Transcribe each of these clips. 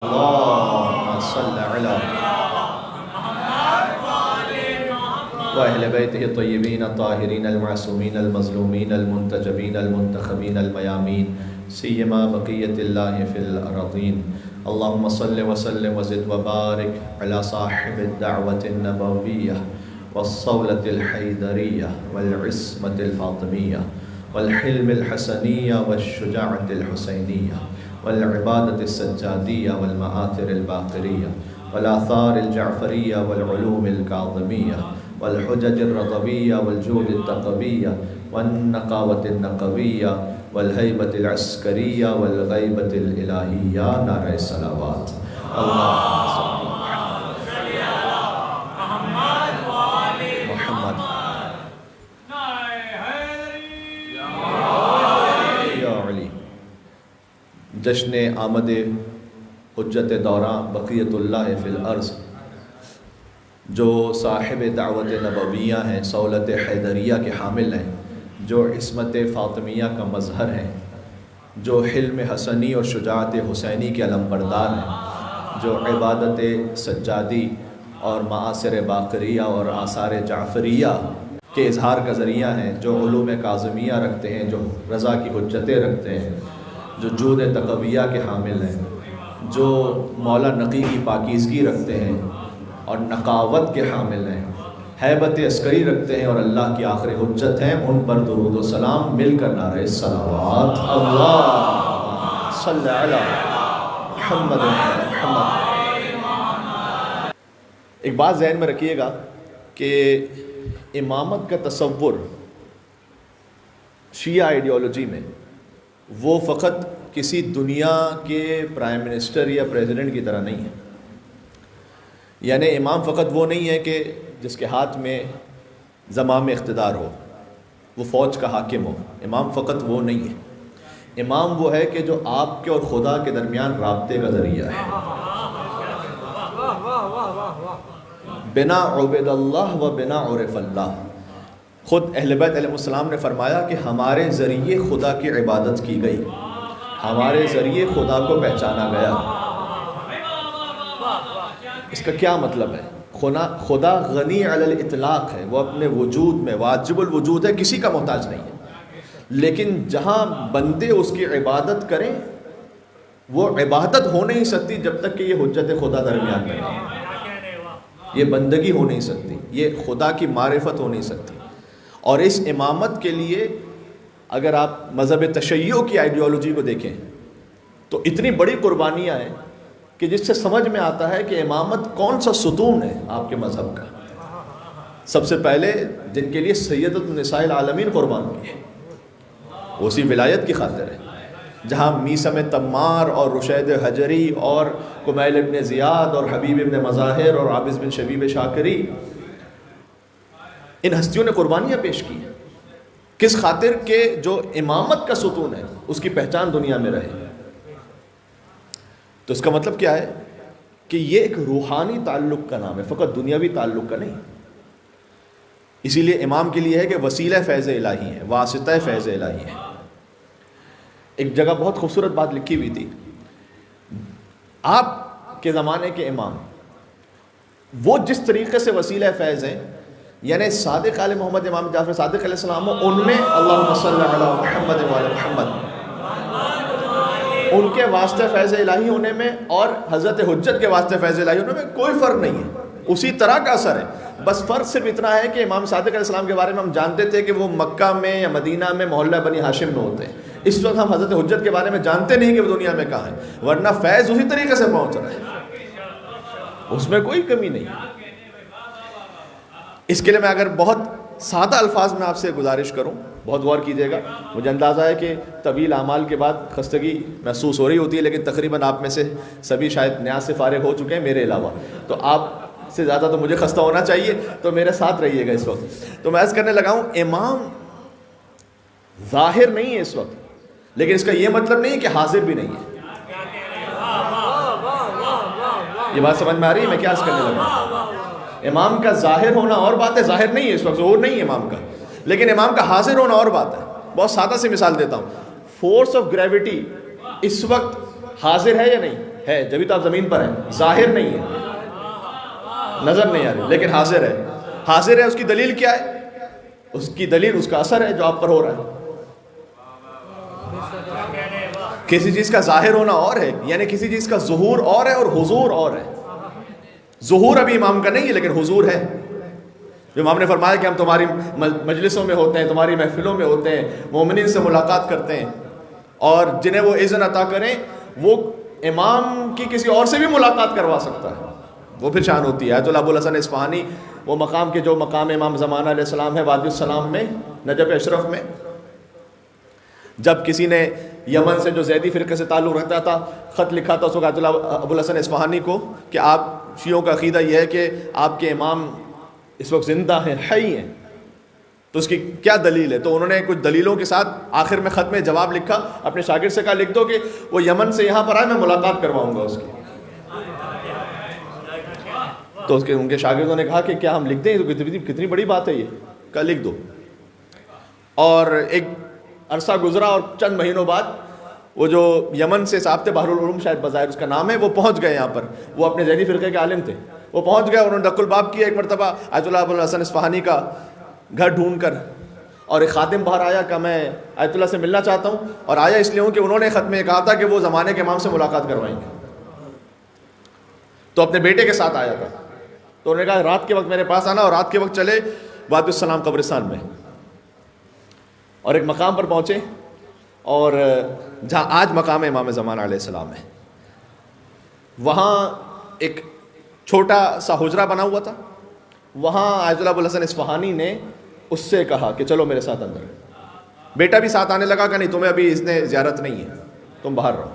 اللهم صل على وأهل بيته الطيبين الطاهرين المعصومين المظلومين المنتجبين المنتخبين الميامين سيما بقية الله في الأرضين. اللهم صل وسلم وزد وبارك على صاحب الدعوة النبوية والصولة الحيدرية والعصمة الفاطمية والحلم الحسنية والشجاعة الحسينية والعبادة السجادية والمآثر الباقرية والآثار الجعفرية والعلوم الكاظمية والحجج الرضوية والجود التقوية والنقاوة النقوية والهيبة العسكرية والغيبة الإلهية. نعرہ الصلوات. اللهم صل على محمد. یا علی. جشن آمد حجت دوراں بقیت اللہ فی الارض جو صاحب دعوت نبویہ ہیں، صولت حیدریہ کے حامل ہیں، جو عصمت فاطمیہ کا مظہر ہیں، جو حلم حسنی اور شجاعت حسینی کے علم بردار ہیں، جو عبادت سجادی اور معاصر باقریہ اور آثار جعفریہ کے اظہار کا ذریعہ ہیں، جو علوم کاظمیہ رکھتے ہیں، جو رضا کی حجتیں رکھتے ہیں، جو جود تقویہ کے حامل ہیں، جو مولا نقی کی پاکیزگی رکھتے ہیں اور نقاوت کے حامل ہیں، ہیبت عسکری رکھتے ہیں اور اللہ کی آخری حجت ہیں، ان پر درود و سلام مل کر نعرہ الصلوات. اللہم صل علی محمد محمد. ایک بات ذہن میں رکھیے گا کہ امامت کا تصور شیعہ آئیڈیالوجی میں وہ فقط کسی دنیا کے پرائم منسٹر یا پریزیڈنٹ کی طرح نہیں ہے. یعنی امام فقط وہ نہیں ہے کہ جس کے ہاتھ میں زمام اقتدار ہو، وہ فوج کا حاکم ہو. امام فقط وہ نہیں ہے. امام وہ ہے کہ جو آپ کے اور خدا کے درمیان رابطے کا ذریعہ ہے. بنا عبد اللہ و بنا عرف اللہ. خود اہل بیت علیہ السلام نے فرمایا کہ ہمارے ذریعے خدا کی عبادت کی گئی، ہمارے ذریعے خدا کو پہچانا گیا. اس کا کیا مطلب ہے؟ خدا غنی علی الاطلاق ہے، وہ اپنے وجود میں واجب الوجود ہے، کسی کا محتاج نہیں ہے. لیکن جہاں بندے اس کی عبادت کریں، وہ عبادت ہو نہیں سکتی جب تک کہ یہ حجت خدا درمیان میں نہیں. یہ بندگی ہو نہیں سکتی، یہ خدا کی معرفت ہو نہیں سکتی. اور اس امامت کے لیے اگر آپ مذہب تشیع کی آئیڈیالوجی کو دیکھیں تو اتنی بڑی قربانیاں ہیں کہ جس سے سمجھ میں آتا ہے کہ امامت کون سا ستون ہے آپ کے مذہب کا. سب سے پہلے جن کے لیے سیدۃ النساء العالمین قربان ہوئی ہے، وہ اسی ولایت کی خاطر ہے. جہاں میثم تمار اور رشید حجری اور کمیل ابن زیاد اور حبیب ابن مظاہر اور عابس بن شبیب شاکری، ان ہستیوں نے قربانیاں پیش کی ہیں. کس خاطر کہ جو امامت کا ستون ہے اس کی پہچان دنیا میں رہے. تو اس کا مطلب کیا ہے کہ یہ ایک روحانی تعلق کا نام ہے، فقط دنیاوی تعلق کا نہیں. اسی لیے امام کے لیے ہے کہ وسیلہ فیض الہی ہے، واسطہ فیض الہی ہے. ایک جگہ بہت خوبصورت بات لکھی ہوئی تھی. آپ کے زمانے کے امام وہ جس طریقے سے وسیلہ فیض ہیں، یعنی صادق آل محمد امام جعفر صادق علیہ السلام، ان میں اللہم صل علی محمد وعلی محمد، ان کے واسطہ فیض الہی ہونے میں اور حضرت حجت کے واسطہ فیض الہی ہونے میں کوئی فرق نہیں ہے، اسی طرح کا اثر ہے. بس فرق صرف اتنا ہے کہ امام صادق علیہ السلام کے بارے میں ہم جانتے تھے کہ وہ مکہ میں یا مدینہ میں محلہ بنی ہاشم میں ہوتے ہیں. اس وقت ہم حضرت حجت کے بارے میں جانتے نہیں کہ وہ دنیا میں کہاں ہیں، ورنہ فیض اسی طریقے سے پہنچ رہا ہے، اس میں کوئی کمی نہیں. اس کے لیے میں اگر بہت سادہ الفاظ میں آپ سے گزارش کروں، بہت غور کیجیے گا. مجھے اندازہ ہے کہ طویل اعمال کے بعد خستگی محسوس ہو رہی ہوتی ہے، لیکن تقریباً آپ میں سے سبھی شاید نیاز سے فارغ ہو چکے ہیں میرے علاوہ، تو آپ سے زیادہ تو مجھے خستہ ہونا چاہیے، تو میرے ساتھ رہیے گا اس وقت. تو میں عرض کرنے لگا ہوں، امام ظاہر نہیں ہے اس وقت، لیکن اس کا یہ مطلب نہیں کہ حاضر بھی نہیں ہے. یہ بات سمجھ میں آ رہی ہے میں کیا عرض کرنے لگا ہوں؟ امام کا ظاہر ہونا اور بات ہے، ظاہر نہیں ہے اس وقت، ظہور نہیں ہے امام کا، لیکن امام کا حاضر ہونا اور بات ہے. بہت سادہ سی مثال دیتا ہوں. فورس آف گریوٹی اس وقت حاضر ہے یا نہیں؟ ہے جبھی تو آپ زمین پر ہیں، ظاہر نہیں ہے، نظر نہیں آ رہی لیکن حاضر ہے. حاضر ہے، اس کی دلیل کیا ہے؟ اس کی دلیل اس کا اثر ہے جو آپ پر ہو رہا ہے. کسی چیز کا ظاہر ہونا اور ہے، یعنی کسی چیز کا ظہور اور ہے اور حضور اور ہے. ظہور ابھی امام کا نہیں ہے لیکن حضور ہے. جو امام نے فرمایا کہ ہم تمہاری مجلسوں میں ہوتے ہیں، تمہاری محفلوں میں ہوتے ہیں، مومنین سے ملاقات کرتے ہیں، اور جنہیں وہ اذن عطا کریں وہ امام کی کسی اور سے بھی ملاقات کروا سکتا ہے. وہ پھر شان ہوتی ہے. آیت اللہ ابو الحسن اصفہانی وہ مقام کے جو مقام امام زمانہ علیہ السلام ہے وادی السلام میں نجف اشرف میں، جب کسی نے یمن سے جو زیدی فرقے سے تعلق رکھتا تھا خط لکھا تھا اس وقت آیت اللہ ابو الحسن اصفہانی کو کہ آپ شیعوں کا عقیدہ یہ ہے کہ آپ کے امام اس وقت زندہ ہیں، حی ہیں، تو اس کی کیا دلیل ہے؟ تو انہوں نے کچھ دلیلوں کے ساتھ آخر میں خط میں جواب لکھا. اپنے شاگرد سے کہا لکھ دو کہ وہ یمن سے یہاں پر آئے، میں ملاقات کرواؤں گا اس کی. تو ان کے شاگردوں نے کہا کہ کیا ہم لکھ دیں؟ تو کتنی بڑی بات ہے یہ. کہا لکھ دو. اور ایک عرصہ گزرا اور چند مہینوں بعد وہ جو یمن سے صاحب تھے، بحر العلوم شاید بظاہر اس کا نام ہے، وہ پہنچ گئے یہاا پر. وہ اپنے زیدی فرقے کے عالم تھے، وہ پہنچ گئے. انہوں نے دق الباب کیا ایک مرتبہ آیت اللہ ابو الحسن اصفہانی کا گھر ڈھونڈ کر، اور ایک خادم باہر آیا کہ میں آیت اللہ سے ملنا چاہتا ہوں، اور آیا اس لیے ہوں کہ انہوں نے خط میں کہا تھا کہ وہ زمانے کے امام سے ملاقات کروائیں گے. تو اپنے بیٹے کے ساتھ آیا تھا. تو انہوں نے کہا رات کے وقت میرے پاس آنا، اور رات کے وقت چلے وادی السلام قبرستان میں اور ایک مقام پر پہنچے، اور جہاں آج مقام امام زمانہ علیہ السلام ہے وہاں ایک چھوٹا سا حجرہ بنا ہوا تھا. وہاں آیت اللہ ابو الحسن اصفہانی نے اس سے کہا کہ چلو میرے ساتھ اندر. بیٹا بھی ساتھ آنے لگا کہ نہیں تمہیں ابھی اس نے زیارت نہیں ہے، تم باہر رہو.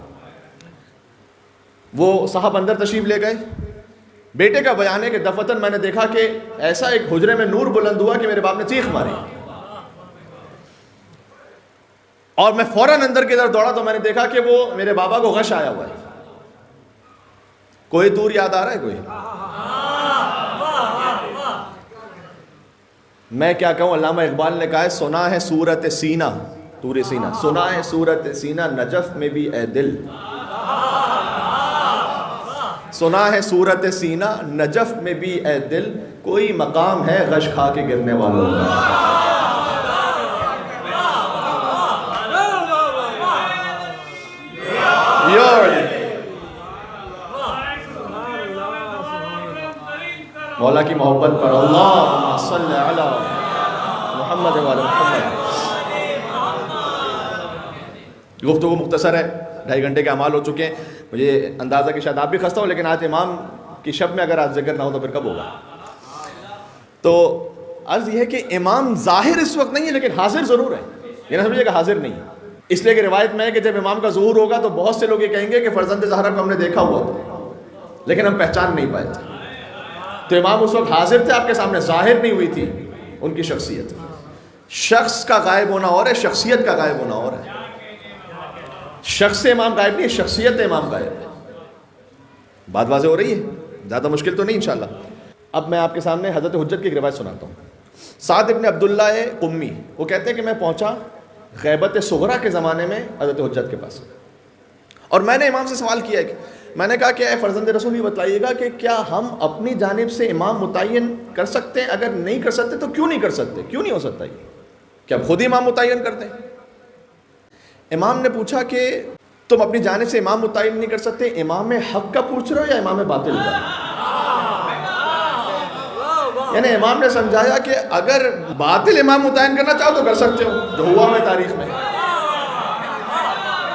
وہ صاحب اندر تشریف لے گئے. بیٹے کا بیان ہے کہ دفتن میں نے دیکھا کہ ایسا ایک حجرے میں نور بلند ہوا کہ میرے باپ نے چیخ ماری، اور میں فوراً اندر کی طرف دوڑا تو میں نے دیکھا کہ وہ میرے بابا کو غش آیا ہوا ہے. کوئی دور یاد آ رہا ہے کوئی؟ میں کیا کہوں، علامہ اقبال نے کہا ہے سنا ہے صورت سینہ، طور سینہ، سنا ہے صورت سینہ نجف میں بھی اے دل. سنا ہے صورت سینہ نجف میں بھی اے دل، کوئی مقام ہے غش کھا کے گرنے والوں کا. مولا کی محبت پر اللہم صلی علی محمد و علی محمد. گفتگو مختصر ہے، 2.5 گھنٹے کے اعمال ہو چکے ہیں. مجھے اندازہ کہ شاید آپ بھی خستہ ہو، لیکن آج امام کی شب میں اگر آج ذکر نہ ہو تو پھر کب ہوگا؟ تو عرض یہ ہے کہ امام ظاہر اس وقت نہیں ہے لیکن حاضر ضرور ہے. یہ نہ سمجھیے کہ حاضر نہیں ہے، اس لیے کہ روایت میں ہے کہ جب امام کا ظہور ہوگا تو بہت سے لوگ یہ کہیں گے کہ فرزند زہرا کو ہم نے دیکھا ہوا تھا لیکن ہم پہچان نہیں پائے تھے. تو امام اس وقت حاضر تھے، آپ کے سامنے ظاہر نہیں ہوئی تھی ان کی شخصیت. شخص کا غائب ہونا اور ہے، شخصیت کا غائب ہونا اور ہے. شخص امام غائب نہیں ہے، شخصیت امام غائب ہے. بات واضح ہو رہی ہے؟ زیادہ مشکل تو نہیں انشاءاللہ. اب میں آپ کے سامنے حضرت حجت کی ایک روایت سناتا ہوں. سعد ابن عبداللہ قمی وہ کہتے ہیں کہ میں پہنچا غیبت صغرا کے زمانے میں حضرت حجت کے پاس، اور میں نے امام سے سوال کیا ہے کہ میں نے کہا کہ اے فرزند رسول یہ بتائیے گا کہ کیا ہم اپنی جانب سے امام متعین کر سکتے ہیں؟ اگر نہیں کر سکتے تو کیوں نہیں کر سکتے؟ کیوں نہیں ہو سکتا یہ کہ ہم خود ہی امام متعین کر دیں؟ امام نے پوچھا کہ تم اپنی جانب سے امام متعین نہیں کر سکتے، امام حق کا پوچھ رہے ہو یا امام باطل کا؟ یعنی امام نے سمجھایا کہ اگر باطل امام متعین کرنا چاہو تو کر سکتے ہو، جو ہوا ہے تاریخ میں.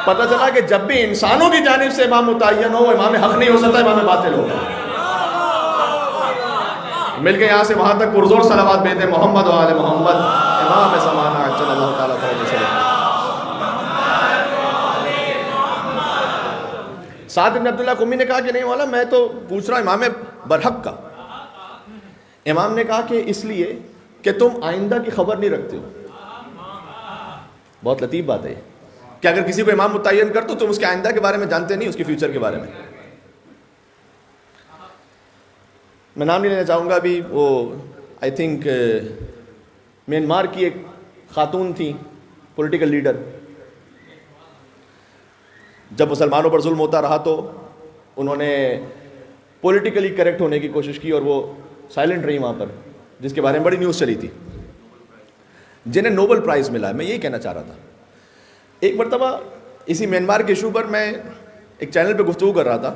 پتہ چلا کہ جب بھی انسانوں کی جانب سے امام متعین ہو امام حق نہیں ہو سکتا، امام باطل ہوگا. مل کے یہاں سے وہاں تک پرزور صلوات بھیجتے محمد و آل محمد امام زمانہ عجل اللہ تعالیٰ وسلم. سعد بن عبداللہ قمی نے کہا کہ نہیں والا میں تو پوچھ رہا امام برحق کا. امام نے کہا کہ اس لیے کہ تم آئندہ کی خبر نہیں رکھتے ہو. بہت لطیف بات ہے کہ اگر کسی کو امام متعین کر تو تم اس کے آئندہ کے بارے میں جانتے نہیں، اس کے فیوچر کے بارے میں. میں نام نہیں لینا چاہوں گا ابھی. وہ آئی تھنک میانمار کی ایک خاتون تھی پولیٹیکل لیڈر. جب مسلمانوں پر ظلم ہوتا رہا تو انہوں نے پولیٹیکلی کریکٹ ہونے کی کوشش کی اور وہ سائلنٹ رہی وہاں پر، جس کے بارے میں بڑی نیوز چلی تھی، جنہیں نوبل پرائز ملا ہے. میں یہی کہنا چاہ رہا تھا. ایک مرتبہ اسی میانمار کے ایشو پر میں ایک چینل پہ گفتگو کر رہا تھا،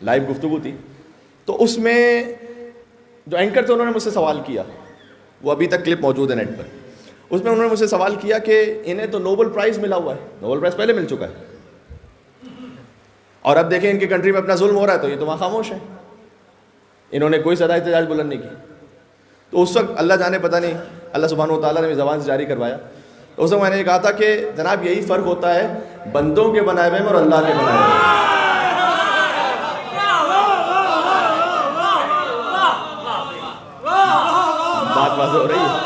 لائیو گفتگو تھی، تو اس میں جو اینکر تھے انہوں نے مجھ سے سوال کیا، وہ ابھی تک کلپ موجود ہے نیٹ پر. اس میں انہوں نے مجھ سے سوال کیا کہ انہیں تو نوبل پرائز ملا ہوا ہے، نوبل پرائز پہلے مل چکا ہے، اور اب دیکھیں ان کی کنٹری میں اپنا ظلم ہو رہا ہے تو یہ تو وہاں خاموش ہے، انہوں نے کوئی صدا احتجاج بلند نہیں کی. تو اس وقت اللہ جانے پتہ نہیں اللہ سبحانہ و تعالیٰ نے میری زبان سے جاری کروایا. تو اس وقت میں نے یہ کہا تھا کہ جناب یہی فرق ہوتا ہے بندوں کے بنائے ہوئے میں اور اللہ کے بنائے ہوئے میں. بات واضح ہو رہی ہے.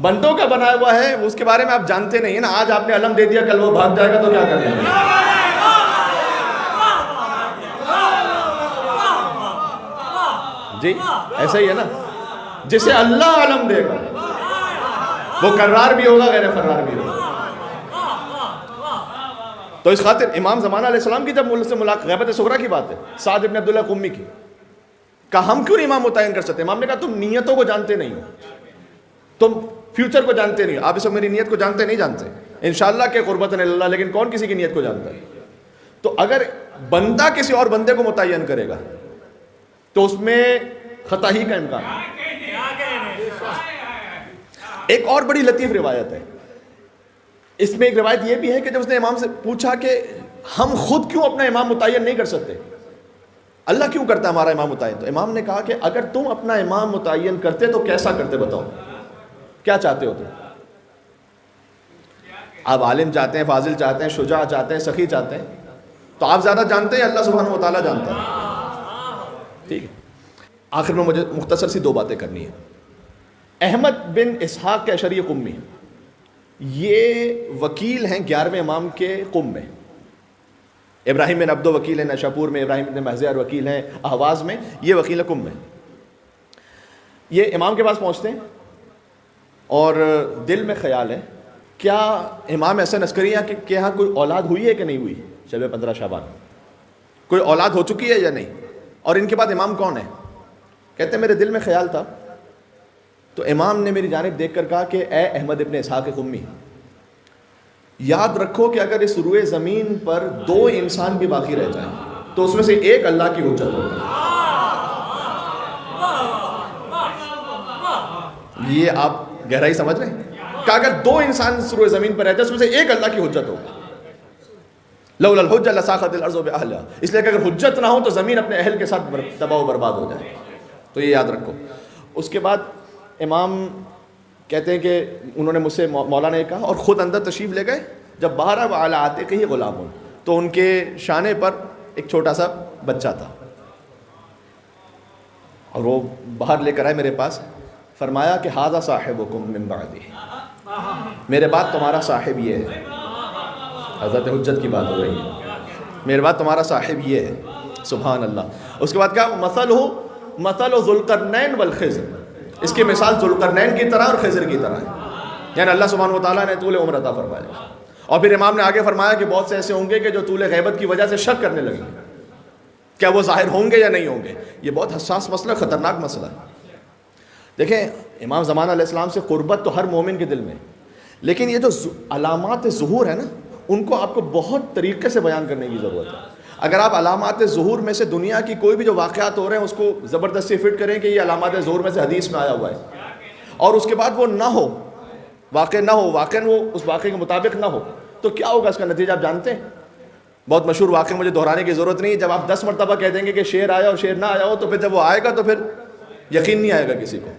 بندوں کا بنایا ہوا ہے، اس کے بارے میں آپ جانتے نہیں ہیں نا. آج آپ نے علم دے دیا، کل وہ بھاگ جائے گا تو کیا کریں گے؟ جی ایسا ہی ہے نا. جسے اللہ علم دے گا وہ کرار بھی ہوگا، غیر فرار بھی ہوگا. تو اس خاطر امام زمانہ علیہ السلام کی جب ملک سے ملاقات، غیبت صغریٰ کی بات ہے، سعد ابن عبداللہ قمی کی، کہا ہم کیوں نہیں امام متعین کر سکتے؟ امام نے کہا تم نیتوں کو جانتے نہیں ہو، تم فیوچر کو جانتے نہیں. آپ اس وقت میری نیت کو جانتے نہیں جانتے انشاءاللہ کہ قربتاً اللہ، لیکن کون کسی کی نیت کو جانتا ہے؟ تو اگر بندہ کسی اور بندے کو متعین کرے گا تو اس میں خطا ہی کا امکان ہے. ایک اور بڑی لطیف روایت ہے، اس میں ایک روایت یہ بھی ہے کہ جب اس نے امام سے پوچھا کہ ہم خود کیوں اپنا امام متعین نہیں کر سکتے، اللہ کیوں کرتا ہے ہمارا امام متعین؟ تو امام نے کہا کہ اگر تم اپنا امام متعین کرتے تو کیسا کرتے؟ بتاؤ کیا چاہتے ہو تم؟ آپ عالم چاہتے ہیں، فاضل چاہتے ہیں، شجاع چاہتے ہیں، سخی چاہتے ہیں، تو آپ زیادہ جانتے ہیں، اللہ سبحانہ و تعالیٰ جانتا ہے. ٹھیک ہے. آخر میں مجھے مختصر سی دو باتیں کرنی ہیں. احمد بن اسحاق اشعری قمی، یہ وکیل ہیں 11ویں امام کے قم میں. ابراہیم بن عبدو وکیل ہیں نشاپور میں، ابراہیم بن مہزیار وکیل ہیں اہواز میں، یہ وکیل قم میں. یہ امام کے پاس پہنچتے ہیں اور دل میں خیال ہے کیا امام حسن عسکری کے یہاں کوئی اولاد ہوئی ہے کہ نہیں ہوئی؟ شب 15 شعبان کوئی اولاد ہو چکی ہے یا نہیں؟ اور ان کے بعد امام کون ہے؟ کہتے ہیں میرے دل میں خیال تھا. تو امام نے میری جانب دیکھ کر کہا کہ اے احمد ابن اسحاق قمی، یاد رکھو کہ اگر اس روئے زمین پر 2 انسان بھی باقی رہ جائیں تو اس میں سے ایک اللہ کی حجت ہوگا. یہ آپ گہرائی سمجھ رہے ہیں کہ اگر 2 انسان اس روئے زمین پر رہتے ہیں اس میں سے ایک اللہ کی حجت ہوگا. لولا الحجہ لساخت الارض باہلہا، اس لیے کہ اگر حجت نہ ہو تو زمین اپنے اہل کے ساتھ تباہ و برباد ہو جائے. تو یہ یاد رکھو. اس کے بعد امام کہتے ہیں کہ انہوں نے مجھ سے مولا نے کہا اور خود اندر تشریف لے گئے. جب باہر وعلی عاتقہ غلام، تو ان کے شانے پر ایک چھوٹا سا بچہ تھا اور وہ باہر لے کر آئے میرے پاس. فرمایا کہ ھذا صاحبکم من بعدی، میرے بعد تمہارا صاحب یہ ہے. حضرت حجت کی بات ہو رہی ہے، میرے بعد تمہارا صاحب یہ ہے. سبحان اللہ. اس کے بعد کیا؟ مثل ذوالقرنین والخضر، اس کی مثال ذوالقرنین کی طرح اور خضر کی طرح ہے، یعنی اللہ سبحانہ و تعالیٰ نے طول عمر عطا فرمایا. اور پھر امام نے آگے فرمایا کہ بہت سے ایسے ہوں گے کہ جو طول غیبت کی وجہ سے شک کرنے لگیں گے کیا وہ ظاہر ہوں گے یا نہیں ہوں گے. یہ بہت حساس مسئلہ، خطرناک مسئلہ ہے. دیکھیں امام زمانہ علیہ السلام سے قربت تو ہر مومن کے دل میں، لیکن یہ جو علامات ظہور ہے نا، ان کو آپ کو بہت طریقے سے بیان کرنے کی ضرورت ہے. اگر آپ علامات ظہور میں سے دنیا کی کوئی بھی جو واقعات ہو رہے ہیں اس کو زبردستی فٹ کریں کہ یہ علامات ظہور میں سے حدیث میں آیا ہوا ہے، اور اس کے بعد وہ نہ ہو، واقع نہ ہو، واقع وہ اس واقعے کے مطابق نہ ہو، تو کیا ہوگا اس کا نتیجہ آپ جانتے ہیں. بہت مشہور واقعہ، مجھے دہرانے کی ضرورت نہیں. جب آپ 10 مرتبہ کہہ دیں گے کہ شیر آیا اور شیر نہ آیا ہو، تو پھر جب وہ آئے گا تو پھر یقین نہیں آئے گا کسی کو.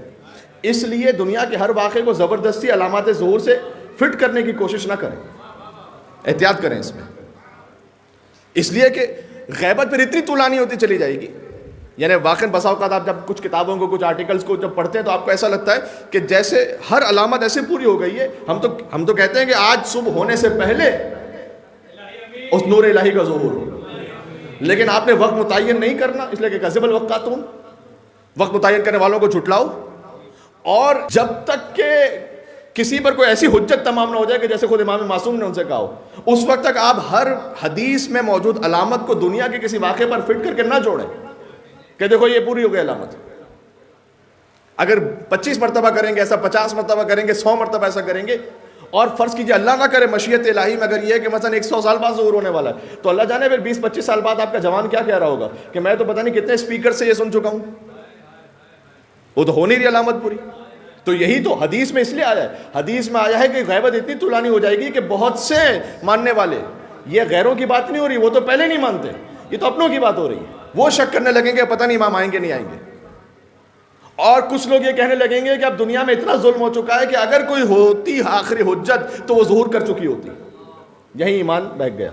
اس لیے دنیا کے ہر واقعے کو زبردستی علامات ظہور سے فٹ کرنے کی کوشش نہ کریں، احتیاط کریں اس میں. اس لیے کہ غیبت پھر اتنی طولانی ہوتی چلی جائے گی. یعنی واقعاً بسا اوقات آپ جب کچھ کتابوں کو، کچھ آرٹیکلز کو جب پڑھتے ہیں تو آپ کو ایسا لگتا ہے کہ جیسے ہر علامت ایسے پوری ہو گئی ہے. ہم تو کہتے ہیں کہ آج صبح ہونے سے پہلے اس نور الہی کا ظہور ہو، لیکن آپ نے وقت متعین نہیں کرنا، اس لیے کہ کذب الوقاتون، وقت متعین کرنے والوں کو جھٹلاؤ. اور جب تک کہ کسی پر کوئی ایسی حجت تمام نہ ہو جائے کہ جیسے خود امام معصوم نے ان سے کہا ہو، اس وقت تک آپ ہر حدیث میں موجود علامت کو دنیا کے کسی واقعے پر فٹ کر کے نہ جوڑیں کہ دیکھو یہ پوری ہو گئی علامت۔ اگر 25 مرتبہ کریں گے ایسا، 50 مرتبہ کریں گے، 100 مرتبہ ایسا کریں گے، اور فرض کیجئے اللہ نہ کرے مشیت الہی میں اگر یہ ہے کہ مثلا 100 سال بعد ظہور ہونے والا ہے، تو اللہ جانے پھر 20-25 سال بعد آپ کا جوان کیا کہہ رہا ہوگا کہ میں تو پتہ نہیں کتنے اسپیکر سے یہ سن چکا ہوں، وہ تو ہو نہیں رہی علامت پوری۔ تو یہی تو حدیث میں اس لیے آیا ہے، حدیث میں آیا ہے کہ غیبت اتنی طولانی ہو جائے گی کہ بہت سے ماننے والے، یہ غیروں کی بات نہیں ہو رہی، وہ تو پہلے نہیں مانتے، یہ تو اپنوں کی بات ہو رہی ہے، وہ شک کرنے لگیں گے پتہ نہیں امام آئیں گے نہیں آئیں گے۔ اور کچھ لوگ یہ کہنے لگیں گے کہ اب دنیا میں اتنا ظلم ہو چکا ہے کہ اگر کوئی ہوتی آخری حجت تو وہ ظہور کر چکی ہوتی، یہی ایمان بہک گیا۔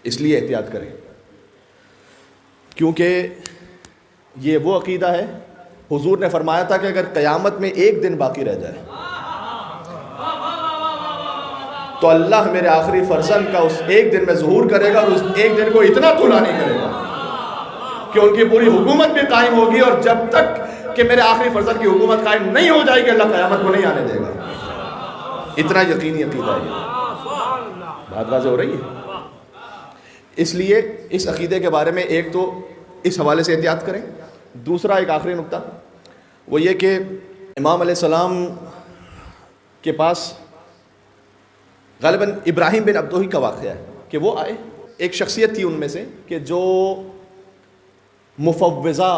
اس لیے احتیاط کریں، کیونکہ یہ وہ عقیدہ ہے، حضور نے فرمایا تھا کہ اگر قیامت میں ایک دن باقی رہ جائے تو اللہ میرے آخری فرزند کا اس ایک دن میں ظہور کرے گا، اور اس ایک دن کو اتنا طولانی کرے گا کہ ان کی پوری حکومت بھی قائم ہوگی، اور جب تک کہ میرے آخری فرزند کی حکومت قائم نہیں ہو جائے گی اللہ قیامت کو نہیں آنے دے گا۔ اتنا یقینی عقیدہ ہے، بات واضح ہو رہی ہے۔ اس لیے اس عقیدے کے بارے میں ایک تو اس حوالے سے احتیاط کریں۔ دوسرا ایک آخری نقطہ وہ یہ کہ امام علیہ السلام کے پاس غالباً ابراہیم بن عبدوہی کا واقعہ ہے کہ وہ آئے، ایک شخصیت تھی ان میں سے کہ جو مفوضہ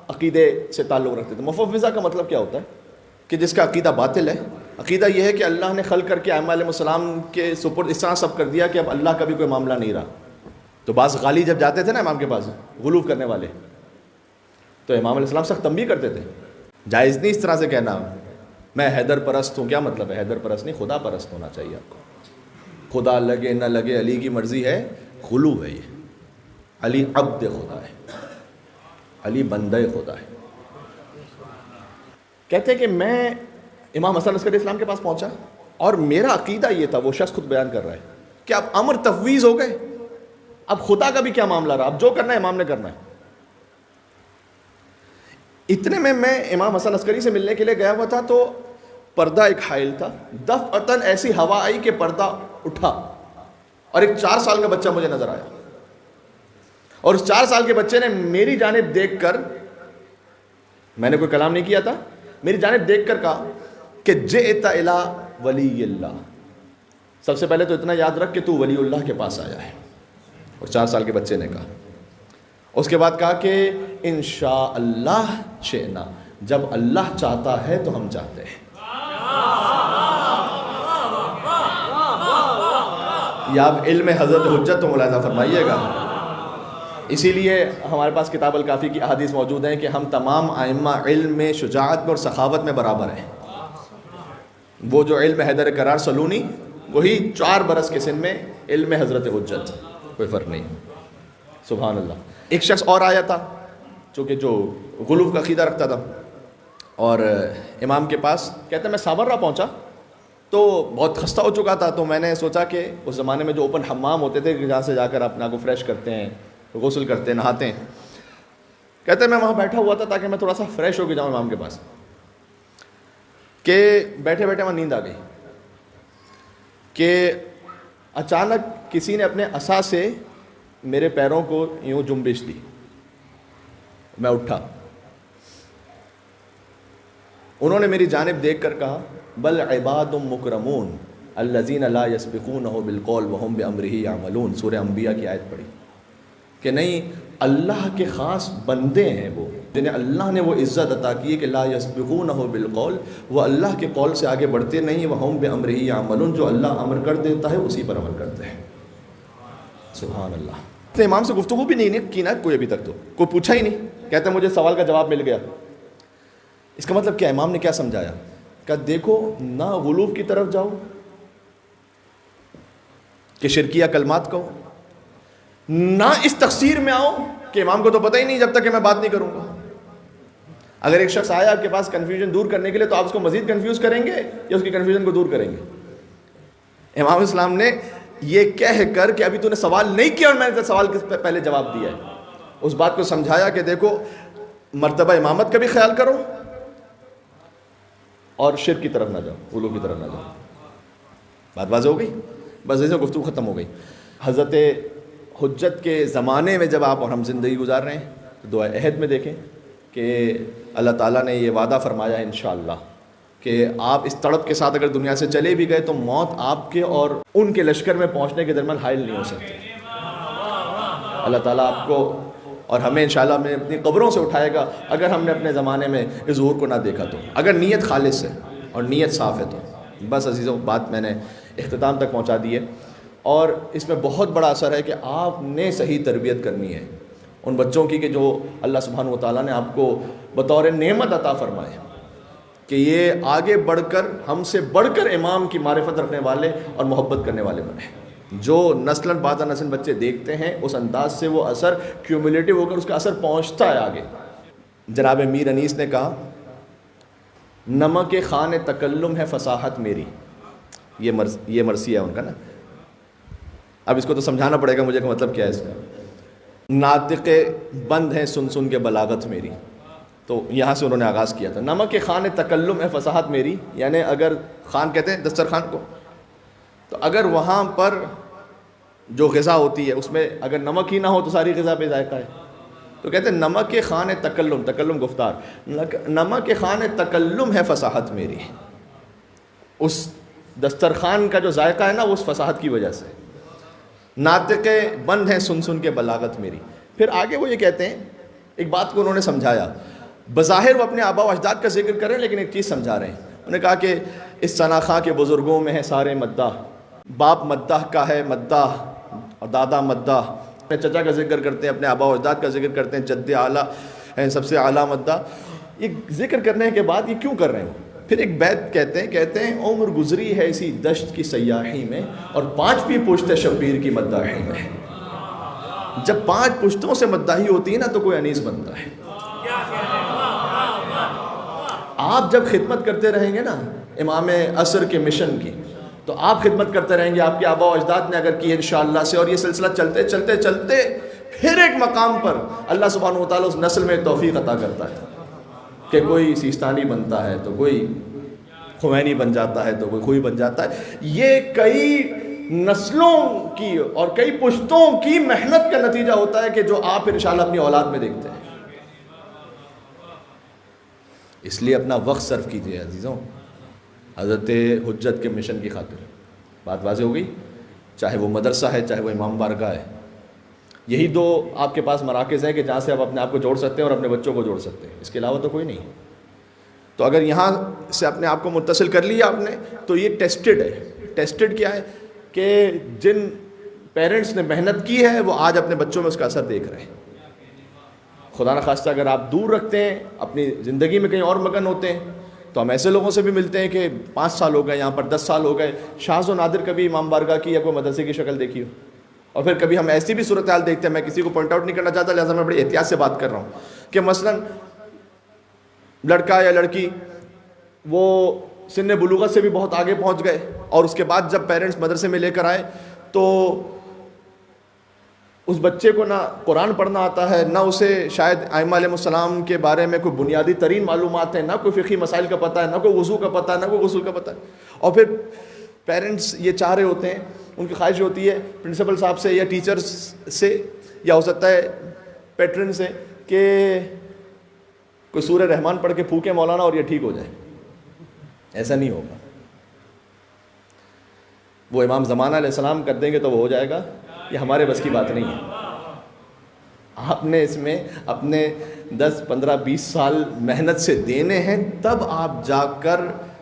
عقیدے سے تعلق رکھتے تھے۔ مفوضہ کا مطلب کیا ہوتا ہے کہ جس کا عقیدہ باطل ہے۔ عقیدہ یہ ہے کہ اللہ نے خلق کر کے ائمہ علیہ السلام کے سپرد اس طرح سب کر دیا کہ اب اللہ کا بھی کوئی معاملہ نہیں رہا۔ تو بعض غالی جب جاتے تھے نا امام کے پاس غلو کرنے والے، تو امام علیہ السلام سخت تنبیہ کرتے تھے، جائز نہیں اس طرح سے کہنا میں حیدر پرست ہوں۔ کیا مطلب ہے حیدر پرست؟ نہیں، خدا پرست ہونا چاہیے آپ کو۔ خدا لگے نہ لگے علی کی مرضی ہے، غلو ہے یہ۔ علی عبد خدا ہے، علی بندہ خدا ہے۔ کہتے ہیں کہ میں امام حسن عسکری اسلام کے پاس پہنچا اور میرا عقیدہ یہ تھا، وہ شخص خود بیان کر رہا ہے کہ اب امر تفویض ہو گئے، اب خدا کا بھی کیا معاملہ رہا، اب جو کرنا ہے امام نے کرنا ہے۔ اتنے میں امام حسن عسکری سے ملنے کے لیے گیا ہوا تھا، تو پردہ ایک حائل تھا، دفعتاً ایسی ہوا آئی کہ پردہ اٹھا، اور ایک 4 سال کا بچہ مجھے نظر آیا، اور اس 4 سال کے بچے نے میری جانب دیکھ کر، میں نے کوئی کلام نہیں کیا تھا، میری جانب دیکھ کر کہا کہ جئت الی ولی اللہ۔ سب سے پہلے تو اتنا یاد رکھ کہ تو ولی اللہ کے پاس آیا ہے، اور 4 سال کے بچے نے کہا۔ اس کے بعد کہا کہ انشاءاللہ شئنا، جب اللہ چاہتا ہے تو ہم چاہتے ہیں۔ یہ آپ علم حضرت حجت تو ملاحظہ فرمائیے گا۔ اسی لیے ہمارے پاس کتاب الکافی کی احادیث موجود ہیں کہ ہم تمام ائمہ علم میں، شجاعت میں اور سخاوت میں برابر ہیں۔ وہ جو علم حیدر کرار سلونی، وہی 4 برس کے سن میں علم حضرت حجت، کوئی فرق نہیں۔ سبحان اللہ۔ ایک شخص اور آیا تھا جو غلو کا عقیدہ رکھتا تھا، اور امام کے پاس کہتے ہیں میں سابرہ پہنچا تو بہت خستہ ہو چکا تھا، تو میں نے سوچا کہ اس زمانے میں جو اوپن حمام ہوتے تھے جہاں سے جا کر اپنا کو فریش کرتے ہیں، غسل کرتے ہیں، نہاتے ہیں، کہتے ہیں میں وہاں بیٹھا ہوا تھا تاکہ میں تھوڑا سا فریش ہو کے جاؤں امام کے پاس، کہ بیٹھے بیٹھے وہاں نیند آ گئی کہ اچانک کسی نے اپنے عصا سے میرے پیروں کو یوں جنبش دی، میں اٹھا، انہوں نے میری جانب دیکھ کر کہا بل عباد مکرمون الذین لا یسبقونہ بالقول وہم بامرہ یعملون۔ سورہ انبیاء کی آیت پڑھی کہ نہیں، اللہ کے خاص بندے ہیں وہ جنہیں اللہ نے وہ عزت عطا کی ہے کہ لا یسبقونہ بالقول، وہ اللہ کے قول سے آگے بڑھتے نہیں، وہم بامرہ یعملون، جو اللہ امر کر دیتا ہے اسی پر عمل کرتے ہیں۔ سبحان اللہ۔ امام سے گفتگو بھی نہیں کی نا کوئی ابھی تک، تو کوئی پوچھا ہی نہیں، کہتے مجھے سوال کا جواب مل گیا۔ اس کا مطلب کیا؟ امام نے کیا سمجھایا کہ دیکھو نہ غلو کی طرف جاؤ کہ شرکیہ کلمات کہو، نہ اس تقصیر میں آؤ کہ امام کو تو پتہ ہی نہیں جب تک کہ میں بات نہیں کروں گا۔ اگر ایک شخص آیا آپ کے پاس کنفیوژن دور کرنے کے لیے، تو آپ اس کو مزید کنفیوز کریں گے یا اس کی کنفیوژن کو دور کریں گے؟ امام اسلام نے یہ کہہ کر کہ ابھی تو نے سوال نہیں کیا اور میں نے سوال کے پہلے جواب دیا ہے، اس بات کو سمجھایا کہ دیکھو مرتبہ امامت کا بھی خیال کرو، اور شرک کی طرف نہ جاؤ، غلو کی طرف نہ جاؤ. بات واضح ہو گئی؟ بس ایسے گفتگو ختم ہو گئی. حضرت حجت کے زمانے میں جب آپ اور ہم زندگی گزار رہے ہیں تو دعا عہد میں دیکھیں کہ اللہ تعالیٰ نے یہ وعدہ فرمایا ہے انشاءاللہ کہ آپ اس تڑپ کے ساتھ اگر دنیا سے چلے بھی گئے تو موت آپ کے اور ان کے لشکر میں پہنچنے کے درمیان حائل نہیں ہو سکتی. اللہ تعالیٰ آپ کو اور ہمیں انشاءاللہ میں اپنی قبروں سے اٹھائے گا اگر ہم نے اپنے زمانے میں اس ظہور کو نہ دیکھا تو، اگر نیت خالص ہے اور نیت صاف ہے تو. بس عزیزوں، بات میں نے اختتام تک پہنچا دی ہے، اور اس میں بہت بڑا اثر ہے کہ آپ نے صحیح تربیت کرنی ہے ان بچوں کی کہ جو اللہ سبحانہ و تعالیٰ نے آپ کو بطور نعمت عطا فرمائے کہ یہ آگے بڑھ کر ہم سے بڑھ کر امام کی معرفت رکھنے والے اور محبت کرنے والے بنے. جو نسلاً بعد نسل بچے دیکھتے ہیں اس انداز سے وہ اثر کیومولیٹو ہو کر اس کا اثر پہنچتا ہے آگے. جناب میر انیس نے کہا نمک خوان تکلم ہے فصاحت میری. یہ مرثیہ ہے ان کا نا. اب اس کو تو سمجھانا پڑے گا مجھے کہ مطلب کیا ہے اس کا. ناطق بند ہیں سن سن کے بلاغت میری. تو یہاں سے انہوں نے آغاز کیا تھا. نمک خوان تکلم ہے فصاحت میری، یعنی اگر خان کہتے ہیں دسترخوان کو، تو اگر وہاں پر جو غذا ہوتی ہے اس میں اگر نمک ہی نہ ہو تو ساری غذا بے ذائقہ ہے. تو کہتے ہیں نمک خوان تکلم، تکلم گفتار، نمک خوان تکلم ہے فصاحت میری. اس دسترخوان کا جو ذائقہ ہے نا وہ اس فصاحت کی وجہ سے. ناطق بند ہیں سن سن کے بلاغت میری. پھر آگے وہ یہ کہتے ہیں، ایک بات کو انہوں نے سمجھایا. بظاہر وہ اپنے آبا و اجداد کا ذکر کریں لیکن ایک چیز سمجھا رہے ہیں. انہوں نے کہا کہ اس ثناخواں کے بزرگوں میں ہیں سارے مداح. باپ مداح کا ہے مداح اور دادا مداح. اپنے چچا کا ذکر کرتے ہیں، اپنے آبا و اجداد کا ذکر کرتے ہیں، جد اعلیٰ ہیں سب سے اعلیٰ مداح. یہ ذکر کرنے کے بعد یہ کیوں کر رہے ہیں؟ پھر ایک بیت کہتے ہیں عمر گزری ہے اسی دشت کی سیاحی میں اور 5 بھی پشت شبیر کی مداحی میں. جب 5 پشتوں سے مداحی ہوتی ہے نا تو کوئی انیس بنتا ہے. آپ جب خدمت کرتے رہیں گے نا امام عصر کے مشن کی تو آپ خدمت کرتے رہیں گے، آپ کے آبا و اجداد نے اگر کی انشاءاللہ سے، اور یہ سلسلہ چلتے چلتے چلتے پھر ایک مقام پر اللہ سبحانہ و تعالیٰ اس نسل میں توفیق عطا کرتا ہے کہ کوئی سیستانی بنتا ہے تو کوئی خمینی بن جاتا ہے تو کوئی خوئی بن جاتا ہے. یہ کئی نسلوں کی اور کئی پشتوں کی محنت کا نتیجہ ہوتا ہے کہ جو آپ انشاءاللہ اپنی اولاد میں دیکھتے ہیں. اس لیے اپنا وقت صرف کیجیے عزیزوں حضرت حجت کے مشن کی خاطر. بات واضح ہو گئی؟ چاہے وہ مدرسہ ہے، چاہے وہ امام بارگاہ ہے. یہی 2 آپ کے پاس مراکز ہیں کہ جہاں سے آپ اپنے آپ کو جوڑ سکتے ہیں اور اپنے بچوں کو جوڑ سکتے ہیں. اس کے علاوہ تو کوئی نہیں. تو اگر یہاں سے اپنے آپ کو متصل کر لیا آپ نے تو یہ ٹیسٹڈ ہے. ٹیسٹڈ کیا ہے کہ جن پیرنٹس نے محنت کی ہے وہ آج اپنے بچوں میں اس کا اثر دیکھ رہے ہیں. خدا نخواستہ اگر آپ دور رکھتے ہیں، اپنی زندگی میں کہیں اور مگن ہوتے ہیں، تو ہم ایسے لوگوں سے بھی ملتے ہیں کہ 5 سال ہو گئے یہاں پر، 10 سال ہو گئے. شاذ و نادر کبھی امام بارگاہ کی یا کوئی مدرسے کی شکل دیکھی ہو. اور پھر کبھی ہم ایسی بھی صورتحال دیکھتے ہیں، میں کسی کو پوائنٹ آؤٹ نہیں کرنا چاہتا لہٰذا میں بڑی احتیاط سے بات کر رہا ہوں، کہ مثلا لڑکا یا لڑکی وہ سن بلوغت سے بھی بہت آگے پہنچ گئے اور اس کے بعد جب پیرنٹس مدرسے میں لے کر آئے تو اس بچے کو نہ قرآن پڑھنا آتا ہے، نہ اسے شاید ائمہ علیہ السلام کے بارے میں کوئی بنیادی ترین معلومات ہیں، نہ کوئی فقہی مسائل کا پتہ ہے، نہ کوئی وضو کا پتہ ہے، نہ کوئی غسل کا پتہ ہے. اور پھر پیرنٹس یہ چاہ رہے ہوتے ہیں، ان کی خواہش ہوتی ہے پرنسپل صاحب سے یا ٹیچرز سے یا ہو سکتا ہے پیٹرن سے کہ کوئی سورہ رحمان پڑھ کے پھونکے مولانا اور یہ ٹھیک ہو جائے. ایسا نہیں ہوگا. وہ امام زمانہ علیہ السلام کر دیں گے تو وہ ہو جائے گا، یہ ہمارے بس کی بات نہیں ہے. آپ نے اس میں اپنے 10 15 20 سال محنت سے دینے ہیں، تب آپ جا کر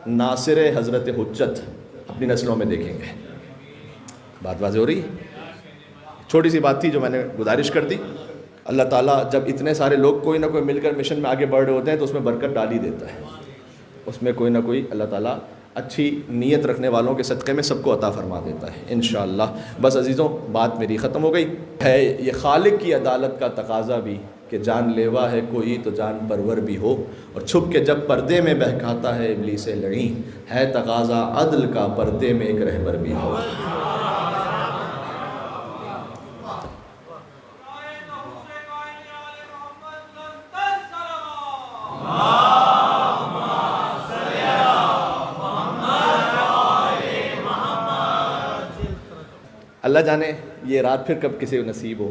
ناصر حضرت حجت اپنی نسلوں میں دیکھیں گے. بات واضح ہو رہی ہے؟ چھوٹی سی بات تھی جو میں نے گزارش کر دی. اللہ تعالیٰ جب اتنے سارے لوگ کوئی نہ کوئی مل کر مشن میں آگے بڑھ رہے ہوتے ہیں تو اس میں برکت ڈال ہی دیتا ہے. اس میں کوئی نہ کوئی اللہ تعالیٰ اچھی نیت رکھنے والوں کے صدقے میں سب کو عطا فرما دیتا ہے انشاءاللہ. بس عزیزوں بات میری ختم ہو گئی ہے. یہ خالق کی عدالت کا تقاضا بھی کہ جان لیوا ہے کوئی تو جان پرور بھی ہو، اور چھپ کے جب پردے میں بہکاتا ہے ابلیس لعین، ہے تقاضا عدل کا پردے میں ایک رہبر بھی ہو. اللهم صل اللہ جانے یہ رات پھر کب کسی کو نصیب ہو،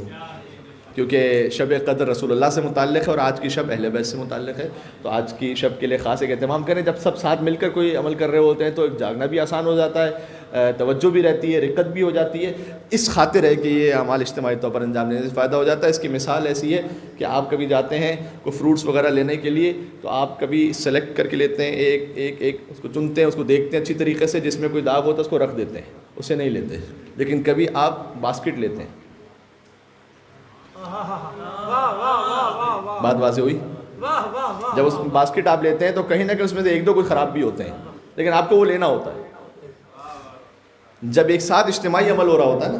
کیونکہ شب قدر رسول اللہ سے متعلق ہے اور آج کی شب اہل بیت سے متعلق ہے، تو آج کی شب کے لیے خاص ایک اہتمام کریں. جب سب ساتھ مل کر کوئی عمل کر رہے ہوتے ہیں تو ایک جاگنا بھی آسان ہو جاتا ہے، توجہ بھی رہتی ہے، رقت بھی ہو جاتی ہے. اس خاطر ہے کہ یہ اعمال اجتماعی طور پر انجام دینے سے فائدہ ہو جاتا ہے. اس کی مثال ایسی ہے کہ آپ کبھی جاتے ہیں کوئی فروٹس وغیرہ لینے کے لیے، تو آپ کبھی سلیکٹ کر کے لیتے ہیں، ایک اس کو چنتے ہیں، اس کو دیکھتے ہیں اچھی طریقے سے، جس میں کوئی داغ ہوتا ہے اس کو رکھ دیتے ہیں، اسے نہیں لیتے. لیکن کبھی آپ باسکٹ لیتے ہیں. بات واضح ہوئی؟ جب اس باسکٹ آپ لیتے ہیں تو کہیں نہ کہیں اس میں سے ایک دو کوئی خراب بھی ہوتے ہیں، لیکن آپ کو وہ لینا ہوتا ہے. جب ایک ساتھ اجتماعی عمل ہو رہا ہوتا ہے نا،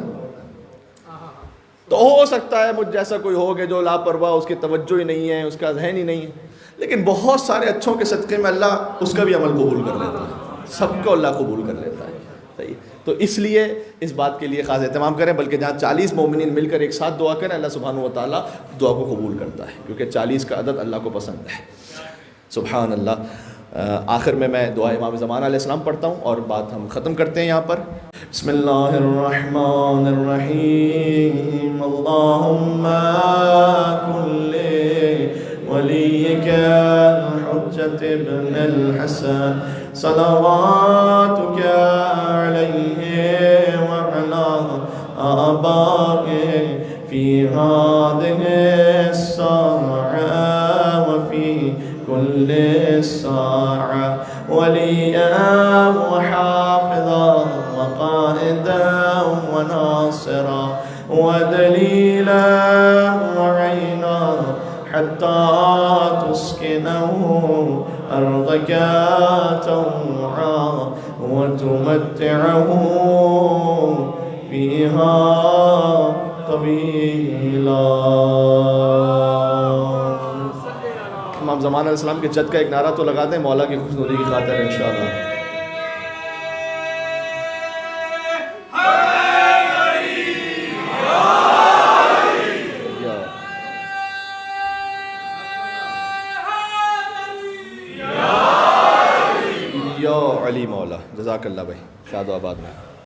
تو ہو سکتا ہے مجھ جیسا کوئی ہو کہ جو لاپرواہ، اس کی توجہ ہی نہیں ہے، اس کا ذہن ہی نہیں ہے، لیکن بہت سارے اچھوں کے صدقے میں اللہ اس کا بھی عمل قبول کر لیتا ہے. سب کو اللہ قبول کر لیتا ہے. صحیح. تو اس لیے اس بات کے لیے خاص اہتمام کریں، بلکہ جہاں 40 مومنین مل کر ایک ساتھ دعا کریں، اللہ سبحانہ و تعالیٰ دعا کو قبول کرتا ہے، کیونکہ 40 کا عدد اللہ کو پسند ہے. سبحان اللہ. آخر میں دعا امام زمان علیہ السلام پڑھتا ہوں اور بات ہم ختم کرتے ہیں یہاں پر. بسم اللہ الرحمن الرحیم. اللہم کن ولیک الحجۃ ابن الحسن صلواتک علیہ وعلی آبائہ فی هذه الساعة وفی كل ساعة وليا وحافظا وقائدا وناصرا ودليلا وعينا حتى تسكنه أرضك طوعا وتمتعه فيها طويلا. امام زمان علیہ السلام کے جد کا ایک نعرہ تو لگا دیں مولا کی خوشنودی کی خاطر انشاءاللہ. یا علی مولا. جزاک اللہ بھائی، شاد و آباد میں.